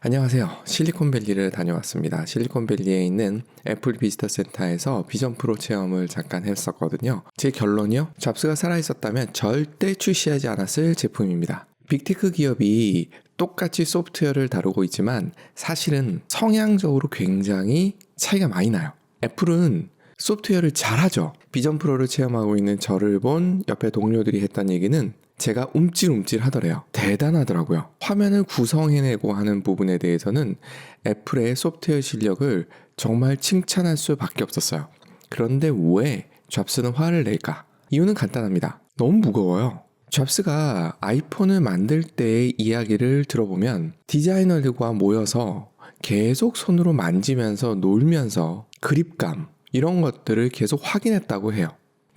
안녕하세요. 실리콘밸리를 다녀왔습니다. 실리콘밸리에 있는 애플 비지터 센터에서 비전 프로 체험을 잠깐 했었거든요. 제 결론이요? 잡스가 살아있었다면 절대 출시하지 않았을 제품입니다. 빅테크 기업이 똑같이 소프트웨어를 다루고 있지만 사실은 성향적으로 굉장히 차이가 많이 나요. 애플은 소프트웨어를 잘하죠. 비전 프로를 체험하고 있는 저를 본 옆에 동료들이 했던 얘기는 제가 움찔움찔 하더래요. 대단하더라고요. 화면을 구성해내고 하는 부분에 대해서는 애플의 소프트웨어 실력을 정말 칭찬할 수밖에 없었어요. 그런데 왜 잡스는 화를 낼까? 이유는 간단합니다. 너무 무거워요. 잡스가 아이폰을 만들 때의 이야기를 들어보면 디자이너들과 모여서 계속 손으로 만지면서 놀면서 그립감 이런 것들을 계속 확인했다고 해요.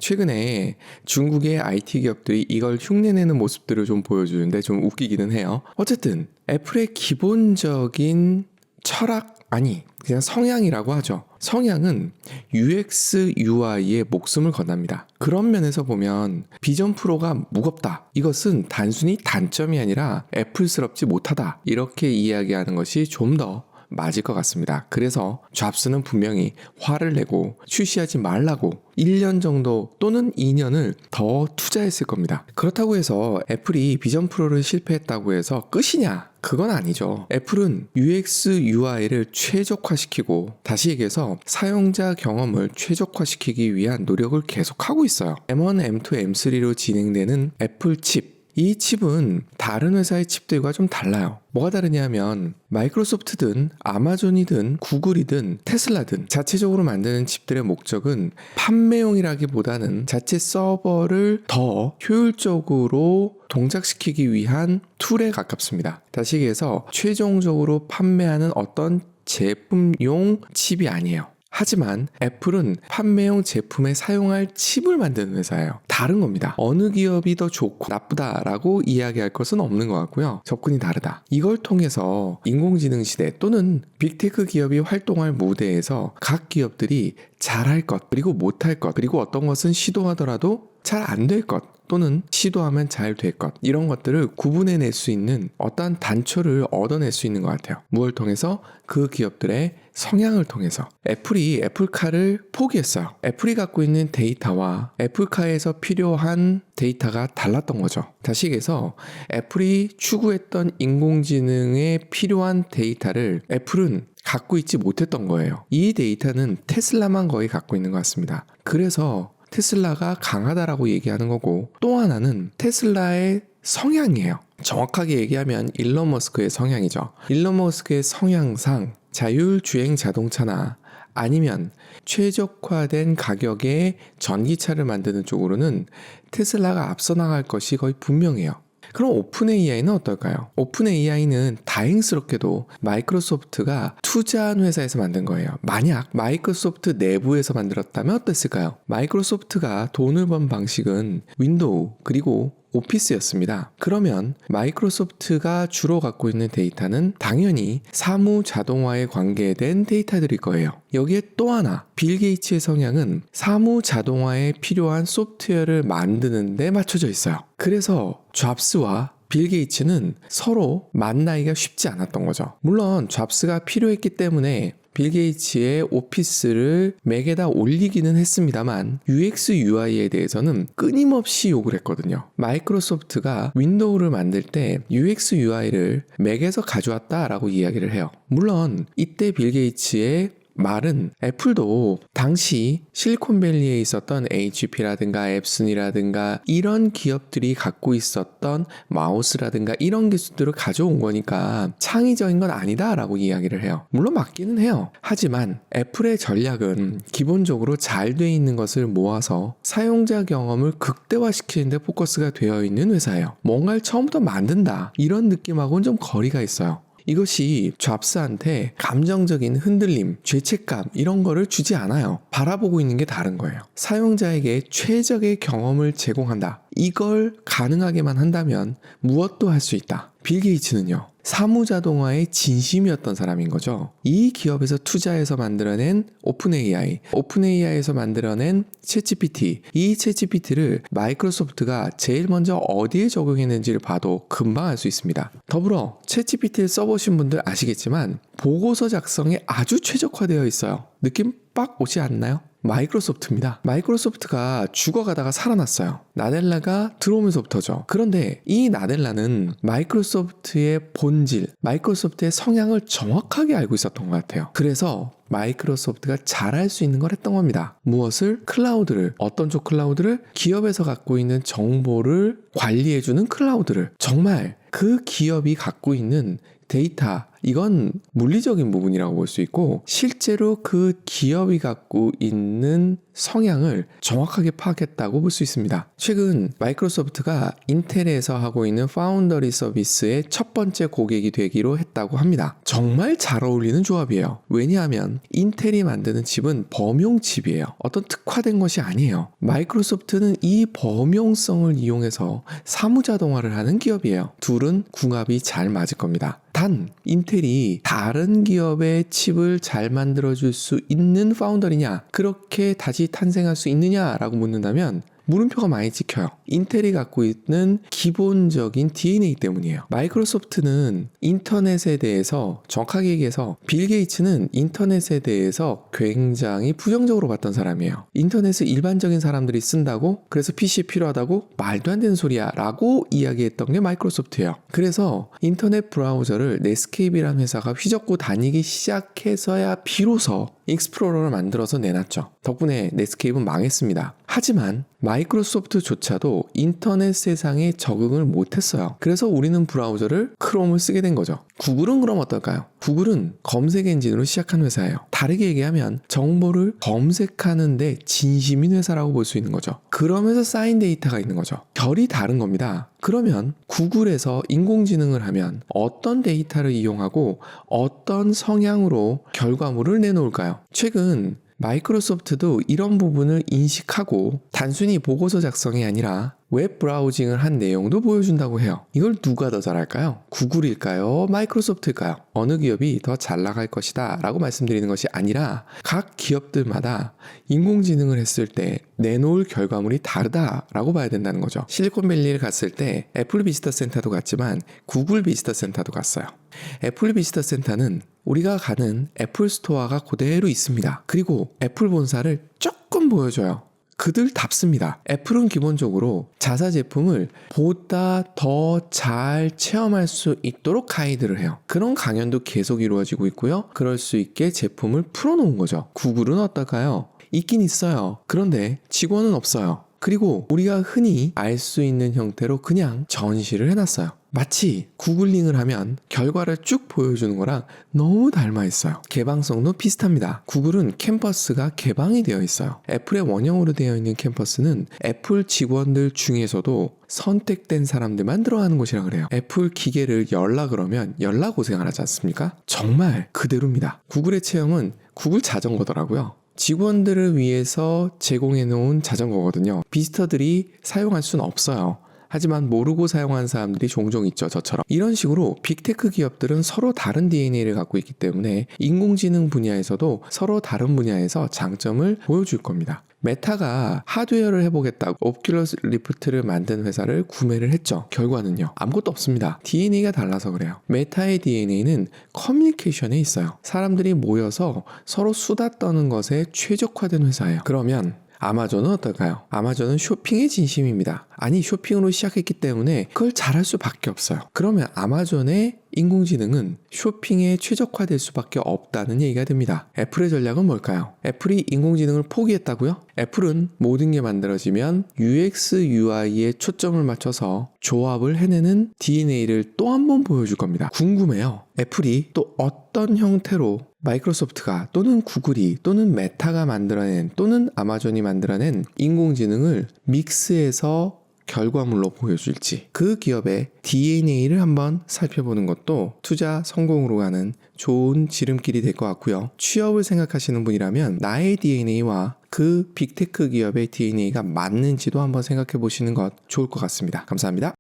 최근에 중국의 IT 기업들이 이걸 흉내내는 모습들을 좀 보여주는데 좀 웃기기는 해요. 어쨌든 애플의 기본적인 철학, 아니 그냥 성향이라고 하죠. 성향은 UX, UI에 목숨을 건답니다. 그런 면에서 보면 비전 프로가 무겁다. 이것은 단순히 단점이 아니라 애플스럽지 못하다. 이렇게 이야기하는 것이 좀 더 맞을 것 같습니다. 그래서 잡스는 분명히 화를 내고 출시하지 말라고 1년 정도 또는 2년을 더 투자했을 겁니다. 그렇다고 해서 애플이 비전 프로를 실패했다고 해서 끝이냐? 그건 아니죠. 애플은 UX, UI를 최적화시키고 다시 얘기해서 사용자 경험을 최적화시키기 위한 노력을 계속하고 있어요. M1, M2, M3로 진행되는 애플 칩 이 칩은 다른 회사의 칩들과 좀 달라요. 뭐가 다르냐면 마이크로소프트든 아마존이든 구글이든 테슬라든 자체적으로 만드는 칩들의 목적은 판매용이라기보다는 자체 서버를 더 효율적으로 동작시키기 위한 툴에 가깝습니다. 다시 얘기해서 최종적으로 판매하는 어떤 제품용 칩이 아니에요. 하지만 애플은 판매용 제품에 사용할 칩을 만드는 회사예요. 다른 겁니다. 어느 기업이 더 좋고 나쁘다라고 이야기할 것은 없는 것 같고요. 접근이 다르다. 이걸 통해서 인공지능 시대 또는 빅테크 기업이 활동할 무대에서 각 기업들이 잘할 것, 그리고 못할 것, 그리고 어떤 것은 시도하더라도 잘 안 될 것, 또는 시도하면 잘 될 것, 이런 것들을 구분해낼 수 있는 어떠한 단초를 얻어낼 수 있는 것 같아요. 무엇을 통해서? 그 기업들의 성향을 통해서. 애플이 애플카를 포기했어요. 애플이 갖고 있는 데이터와 애플카에서 필요한 데이터가 달랐던 거죠. 다시 얘기해서 애플이 추구했던 인공지능에 필요한 데이터를 애플은 갖고 있지 못했던 거예요. 이 데이터는 테슬라만 거의 갖고 있는 것 같습니다. 그래서 테슬라가 강하다라고 얘기하는 거고, 또 하나는 테슬라의 성향이에요. 정확하게 얘기하면 일론 머스크의 성향이죠. 일론 머스크의 성향상 자율주행 자동차나 아니면 최적화된 가격의 전기차를 만드는 쪽으로는 테슬라가 앞서 나갈 것이 거의 분명해요. 그럼 오픈 AI는 어떨까요? 오픈 AI는 다행스럽게도 마이크로소프트가 투자한 회사에서 만든 거예요. 만약 마이크로소프트 내부에서 만들었다면 어땠을까요? 마이크로소프트가 돈을 번 방식은 윈도우 그리고 오피스였습니다. 그러면 마이크로소프트가 주로 갖고 있는 데이터는 당연히 사무 자동화에 관계된 데이터들일 거예요. 여기에 또 하나, 빌 게이츠의 성향은 사무 자동화에 필요한 소프트웨어를 만드는 데 맞춰져 있어요. 그래서 잡스와 빌 게이츠는 서로 만나기가 쉽지 않았던 거죠. 물론 잡스가 필요했기 때문에 빌 게이츠의 오피스를 맥에다 올리기는 했습니다만 UX, UI에 대해서는 끊임없이 욕을 했거든요. 마이크로소프트가 윈도우를 만들 때 UX, UI를 맥에서 가져왔다라고 이야기를 해요. 물론 이때 빌 게이츠의 말은 애플도 당시 실리콘밸리에 있었던 HP라든가 앱슨이라든가 이런 기업들이 갖고 있었던 마우스라든가 이런 기술들을 가져온 거니까 창의적인 건 아니다 라고 이야기를 해요. 물론 맞기는 해요. 하지만 애플의 전략은 기본적으로 잘 돼 있는 것을 모아서 사용자 경험을 극대화시키는 데 포커스가 되어 있는 회사예요. 뭔가를 처음부터 만든다 이런 느낌하고는 좀 거리가 있어요. 이것이 잡스한테 감정적인 흔들림, 죄책감 이런 거를 주지 않아요. 바라보고 있는 게 다른 거예요. 사용자에게 최적의 경험을 제공한다. 이걸 가능하게만 한다면 무엇도 할 수 있다. 빌 게이츠는요. 사무자동화의 진심이었던 사람인 거죠. 이 기업에서 투자해서 만들어낸 오픈AI에서 만들어낸 챗GPT, 이 챗GPT를 마이크로소프트가 제일 먼저 어디에 적용했는지를 봐도 금방 알 수 있습니다. 더불어 챗GPT를 써보신 분들 아시겠지만 보고서 작성에 아주 최적화되어 있어요. 느낌 빡 오지 않나요? 마이크로소프트입니다. 마이크로소프트가 죽어가다가 살아났어요. 나델라가 들어오면서부터죠. 그런데 이 나델라는 마이크로소프트의 본질, 마이크로소프트의 성향을 정확하게 알고 있었던 것 같아요. 그래서 마이크로소프트가 잘할 수 있는 걸 했던 겁니다. 무엇을? 클라우드를. 어떤 쪽 클라우드를? 기업에서 갖고 있는 정보를 관리해주는 클라우드를. 정말 그 기업이 갖고 있는 데이터, 이건 물리적인 부분이라고 볼 수 있고 실제로 그 기업이 갖고 있는 성향을 정확하게 파악했다고 볼 수 있습니다. 최근 마이크로소프트가 인텔에서 하고 있는 파운더리 서비스의 첫 번째 고객이 되기로 했다고 합니다. 정말 잘 어울리는 조합이에요. 왜냐하면 인텔이 만드는 칩은 범용 칩이에요. 어떤 특화된 것이 아니에요. 마이크로소프트는 이 범용성을 이용해서 사무자동화를 하는 기업이에요. 둘은 궁합이 잘 맞을 겁니다. 단 인텔이 다른 기업의 칩을 잘 만들어줄 수 있는 파운더리냐, 그렇게 다시 탄생할 수 있느냐라고 묻는다면 물음표가 많이 찍혀요. 인텔이 갖고 있는 기본적인 DNA 때문이에요. 마이크로소프트는 인터넷에 대해서, 정확하게 얘기해서 빌 게이츠는 인터넷에 대해서 굉장히 부정적으로 봤던 사람이에요. 인터넷을 일반적인 사람들이 쓴다고, 그래서 PC 필요하다고, 말도 안 되는 소리야 라고 이야기했던 게 마이크로소프트예요. 그래서 인터넷 브라우저를 넷스케이프라는 회사가 휘젓고 다니기 시작해서야 비로소 익스플로러를 만들어서 내놨죠. 덕분에 넷스케이프는 망했습니다. 하지만 마이크로소프트조차도 인터넷 세상에 적응을 못했어요. 그래서 우리는 브라우저를 크롬을 쓰게 된 거죠. 구글은 그럼 어떨까요? 구글은 검색 엔진으로 시작한 회사예요. 다르게 얘기하면 정보를 검색하는데 진심인 회사라고 볼 수 있는 거죠. 그러면서 쌓인 데이터가 있는 거죠. 결이 다른 겁니다. 그러면 구글에서 인공지능을 하면 어떤 데이터를 이용하고 어떤 성향으로 결과물을 내놓을까요? 최근 마이크로소프트도 이런 부분을 인식하고 단순히 보고서 작성이 아니라 웹 브라우징을 한 내용도 보여준다고 해요. 이걸 누가 더 잘할까요? 구글일까요? 마이크로소프트일까요? 어느 기업이 더 잘 나갈 것이다 라고 말씀드리는 것이 아니라 각 기업들마다 인공지능을 했을 때 내놓을 결과물이 다르다라고 봐야 된다는 거죠. 실리콘밸리를 갔을 때 애플 비지터 센터도 갔지만 구글 비지터 센터도 갔어요. 애플 비지터 센터는 우리가 가는 애플 스토어가 그대로 있습니다. 그리고 애플 본사를 조금 보여줘요. 그들답습니다. 애플은 기본적으로 자사 제품을 보다 더 잘 체험할 수 있도록 가이드를 해요. 그런 강연도 계속 이루어지고 있고요. 그럴 수 있게 제품을 풀어놓은 거죠. 구글은 어떨까요? 있긴 있어요. 그런데 직원은 없어요. 그리고 우리가 흔히 알 수 있는 형태로 그냥 전시를 해놨어요. 마치 구글링을 하면 결과를 쭉 보여주는 거랑 너무 닮아 있어요. 개방성도 비슷합니다. 구글은 캠퍼스가 개방이 되어 있어요. 애플의 원형으로 되어 있는 캠퍼스는 애플 직원들 중에서도 선택된 사람들만 들어가는 곳이라 그래요. 애플 기계를 열라 그러면 열라 고생을 하지 않습니까? 정말 그대로입니다. 구글의 체험은 구글 자전거더라고요. 직원들을 위해서 제공해 놓은 자전거거든요. 비지터들이 사용할 수는 없어요. 하지만 모르고 사용하는 사람들이 종종 있죠. 저처럼. 이런 식으로 빅테크 기업들은 서로 다른 DNA를 갖고 있기 때문에 인공지능 분야에서도 서로 다른 분야에서 장점을 보여줄 겁니다. 메타가 하드웨어를 해보겠다고 오큘러스 리프트를 만든 회사를 구매를 했죠. 결과는요, 아무것도 없습니다. DNA가 달라서 그래요. 메타의 DNA는 커뮤니케이션에 있어요. 사람들이 모여서 서로 수다 떠는 것에 최적화된 회사예요. 그러면 아마존은 어떨까요? 아마존은 쇼핑의 진심입니다. 아니, 쇼핑으로 시작했기 때문에 그걸 잘할 수밖에 없어요. 그러면 아마존의 인공지능은 쇼핑에 최적화될 수밖에 없다는 얘기가 됩니다. 애플의 전략은 뭘까요? 애플이 인공지능을 포기했다고요? 애플은 모든 게 만들어지면 UX, UI에 초점을 맞춰서 조합을 해내는 DNA를 또 한 번 보여줄 겁니다. 궁금해요. 애플이 또 어떤 형태로 마이크로소프트가 또는 구글이 또는 메타가 만들어낸 또는 아마존이 만들어낸 인공지능을 믹스해서 결과물로 보여줄지, 그 기업의 DNA를 한번 살펴보는 것도 투자 성공으로 가는 좋은 지름길이 될 것 같고요. 취업을 생각하시는 분이라면 나의 DNA와 그 빅테크 기업의 DNA가 맞는지도 한번 생각해 보시는 것 좋을 것 같습니다. 감사합니다.